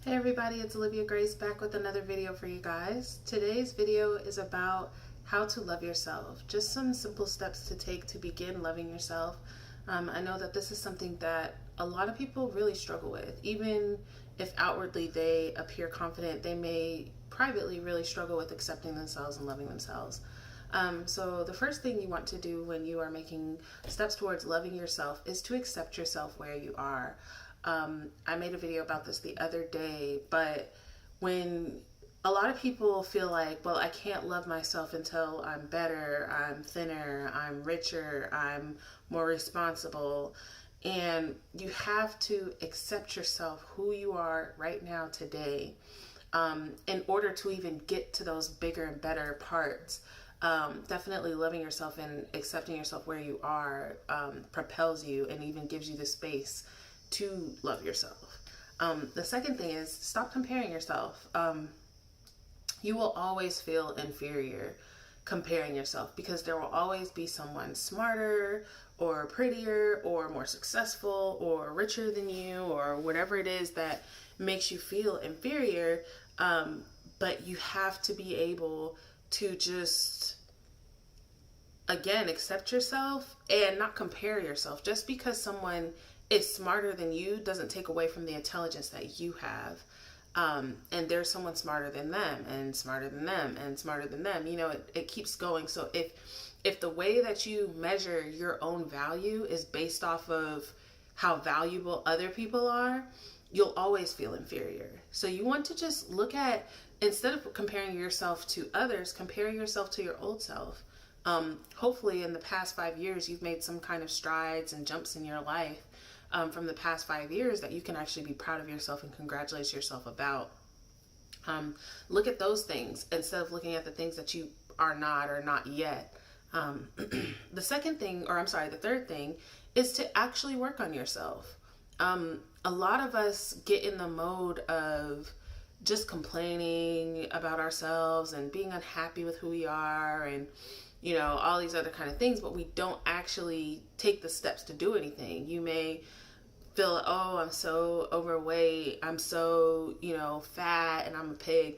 Hey everybody, it's Olivia Grace back with another video for you guys. Today's video is about how to love yourself. Just some simple steps to take to begin loving yourself. I know that this is something that a lot of people really struggle with. Even if outwardly they appear confident, they may privately really struggle with accepting themselves and loving themselves. So the first thing you want to do when you are making steps towards loving yourself is to accept yourself where you are. I made a video about this the other day, but when a lot of people feel like, well, I can't love myself until I'm better, I'm thinner, I'm richer, I'm more responsible. And you have to accept yourself, who you are right now today, in order to even get to those bigger and better parts. Definitely loving yourself and accepting yourself where you are propels you and even gives you the space to love yourself. The second thing is stop comparing yourself. You will always feel inferior comparing yourself because there will always be someone smarter or prettier or more successful or richer than you or whatever it is that makes you feel inferior. But you have to be able to just, again, accept yourself and not compare yourself. Just because someone is smarter than you doesn't take away from the intelligence that you have. And there's someone smarter than them and smarter than them and smarter than them. You know, it keeps going. So if the way that you measure your own value is based off of how valuable other people are, you'll always feel inferior. So you want to just look at, instead of comparing yourself to others, compare yourself to your old self. Hopefully in the past 5 years, you've made some kind of strides and jumps in your life from the past 5 years that you can actually be proud of yourself and congratulate yourself about. Look at those things instead of looking at the things that you are not or not yet. The third thing is to actually work on yourself. A lot of us get in the mode of just complaining about ourselves and being unhappy with who we are and, you know, all these other kind of things, but we don't actually take the steps to do anything. You may feel, oh, I'm so overweight, I'm so, fat, and I'm a pig,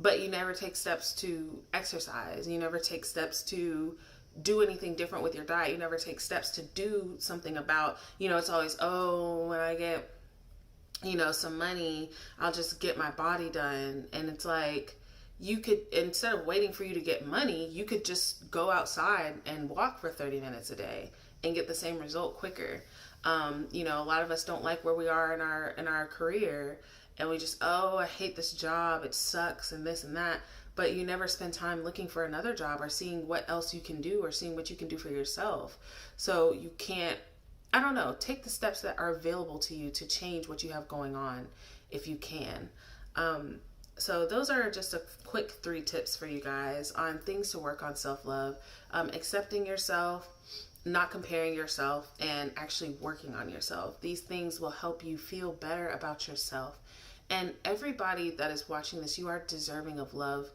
but you never take steps to exercise. You never take steps to do anything different with your diet. You never take steps to do something about, it's always, oh, when I get, some money, I'll just get my body done. And it's like, you could, instead of waiting for you to get money, you could just go outside and walk for 30 minutes a day and get the same result quicker. A lot of us don't like where we are in our career, and we just, oh, I hate this job, it sucks, and this and that. But you never spend time looking for another job or seeing what else you can do or seeing what you can do for yourself. So you can't, take the steps that are available to you to change what you have going on if you can. So those are just a quick 3 tips for you guys on things to work on self-love, accepting yourself, not comparing yourself, and actually working on yourself. These things will help you feel better about yourself. And everybody that is watching this, you are deserving of love.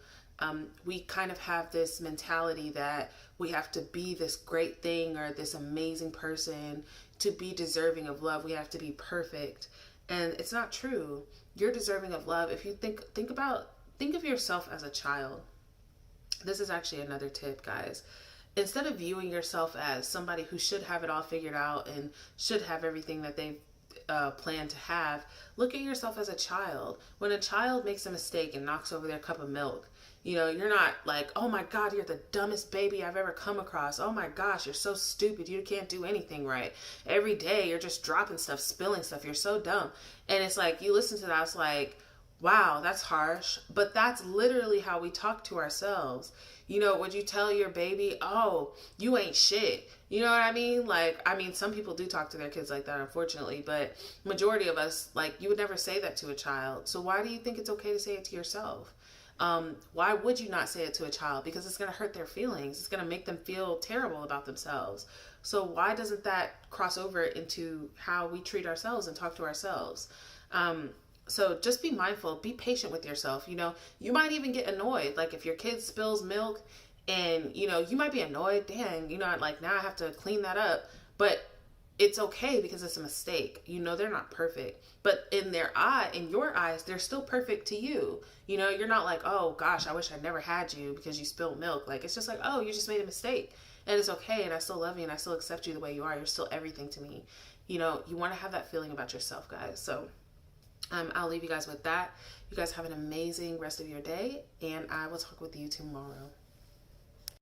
We kind of have this mentality that we have to be this great thing or this amazing person to be deserving of love. We have to be perfect. And it's not true. You're deserving of love. If you think of yourself as a child. This is actually another tip, guys. Instead of viewing yourself as somebody who should have it all figured out and should have everything that they plan to have, look at yourself as a child. When a child makes a mistake and knocks over their cup of milk, you're not like, oh my God, you're the dumbest baby I've ever come across. Oh my gosh, you're so stupid. You can't do anything right. Every day you're just dropping stuff, spilling stuff. You're so dumb. And it's like, you listen to that, it's like, wow, that's harsh. But that's literally how we talk to ourselves. Would you tell your baby, oh, you ain't shit? You know what I mean? Some people do talk to their kids like that, unfortunately, but majority of us, you would never say that to a child. So why do you think it's okay to say it to yourself? Why would you not say it to a child? Because it's going to hurt their feelings. It's going to make them feel terrible about themselves. So why doesn't that cross over into how we treat ourselves and talk to ourselves? So just be mindful, be patient with yourself. You might even get annoyed. Like if your kid spills milk and, you might be annoyed, dang, now I have to clean that up. But it's okay because it's a mistake. You know, they're not perfect, but in your eyes, they're still perfect to you. You know, you're not like, oh gosh, I wish I never had you because you spilled milk. Like, it's just like, oh, you just made a mistake and it's okay. And I still love you and I still accept you the way you are. You're still everything to me. You know, you want to have that feeling about yourself, guys. So I'll leave you guys with that. You guys have an amazing rest of your day, and I will talk with you tomorrow.